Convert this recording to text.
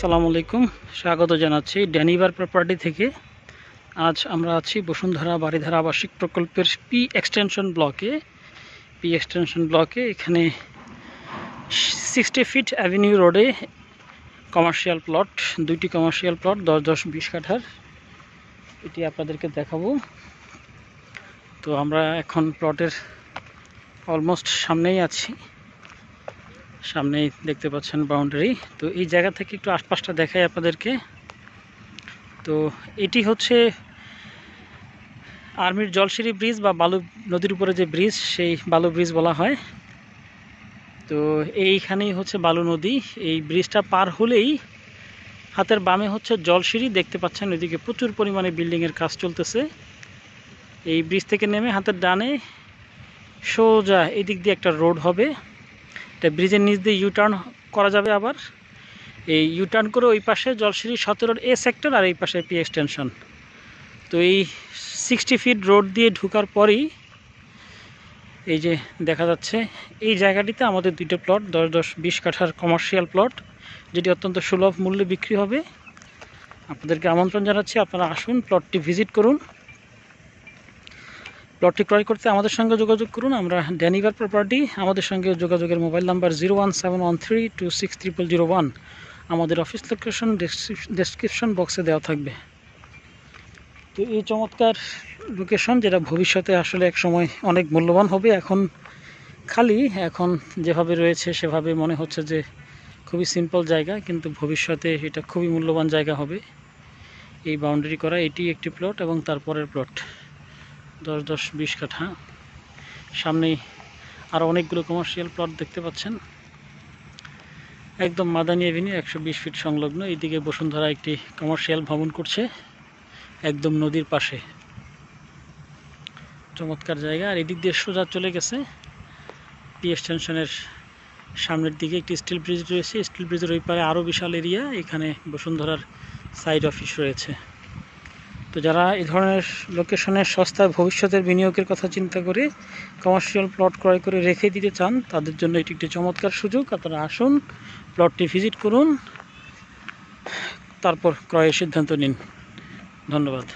আসসালামু আলাইকুম, স্বাগত জানাচ্ছি ড্যানিভার প্রপার্টি থেকে। আজ আমরা আছি বসুন্ধরা বারিধারা আবাসিক প্রকল্পের পি এক্সটেনশন ব্লকে। এখানে 60 ফিট অ্যাভিনিউ রোডে কমার্শিয়াল প্লট, দুইটি কমার্শিয়াল প্লট 10-20 কাঠার, এটি আপনাদেরকে দেখাবো। তো আমরা এখন প্লটের অলমোস্ট সামনেই আছি, সামনেই দেখতে পাচ্ছেন বাউন্ডারি। তো এই জায়গা থেকে একটু আশপাশটা দেখাই আপনাদেরকে। তো এটি হচ্ছে আর্মির জলসিঁড়ি ব্রিজ বা বালু নদীর উপরে যে ব্রিজ, সেই বালু ব্রিজ বলা হয়। তো এইখানেই হচ্ছে বালু নদী। এই ব্রিজটা পার হলেই হাতের বামে হচ্ছে জলসিঁড়ি, দেখতে পাচ্ছেন ওইদিকে প্রচুর পরিমাণে বিল্ডিংয়ের কাজ চলতেছে। এই ব্রিজ থেকে নেমে হাতের ডানে সোজা এই দিক দিয়ে একটা রোড হবে, ব্রিজের নিচ দিয়ে ইউটার্ন করা যাবে। আবার এই ইউটার্ন করে ওই পাশে জলসিঁড়ি 17 A সেক্টর, আর এই পাশে পি এক্সটেনশন। তো এই 60 ফিট রোড দিয়ে ঢোকার পরই এই যে দেখা যাচ্ছে এই জায়গাটিতে আমাদের দুটো প্লট 10-20 কাঠার কমার্শিয়াল প্লট, যেটি অত্যন্ত সুলভ মূল্যে বিক্রি হবে। আপনাদেরকে আমন্ত্রণ জানাচ্ছি, আপনারা আসুন, প্লটটি ভিজিট করুন। প্লটটি ক্রয় করতে আমাদের সঙ্গে যোগাযোগ করুন। আমরা ড্যানিভার প্রপার্টি। আমাদের সঙ্গে যোগাযোগের মোবাইল নাম্বার 01713260001। আমাদের অফিস লোকেশন ডেসক্রিপশন বক্সে দেওয়া থাকবে। তো এই চমৎকার লোকেশন, যেটা ভবিষ্যতে আসলে এক সময় অনেক মূল্যবান হবে। এখন খালি এখন যেভাবে রয়েছে সেভাবে মনে হচ্ছে যে খুবই সিম্পল জায়গা, কিন্তু ভবিষ্যতে এটা খুবই মূল্যবান জায়গা হবে। এই বাউন্ডারি করা এটি একটি প্লট এবং তারপরের প্লট 10-20 কাঠা। সামনেই আরও অনেকগুলো কমার্শিয়াল প্লট দেখতে পাচ্ছেন। একদম মাদানী এভিনিউ 120 ফিট সংলগ্ন। এইদিকে বসুন্ধরা একটি কমার্শিয়াল ভবন করছে একদম নদীর পাশে। চমৎকার জায়গা। আর এদিক দিয়ে সোজা চলে গেছে পি এক্সটেনশনের সামনের দিকে একটি স্টিল ব্রিজ রয়েছে। স্টিল ব্রিজের ওই পারে আরও বিশাল এরিয়া, এখানে বসুন্ধরার সাইড অফিস রয়েছে। তো যারা এই ধরনের লোকেশনের সস্তায় ভবিষ্যতের বিনিয়োগের কথা চিন্তা করে কমার্শিয়াল প্লট ক্রয় করে রেখে দিতে চান, তাদের জন্য এটি একটি চমৎকার সুযোগ। আপনারা আসুন, প্লটটি ভিজিট করুন, তারপর ক্রয়ের সিদ্ধান্ত নিন। ধন্যবাদ।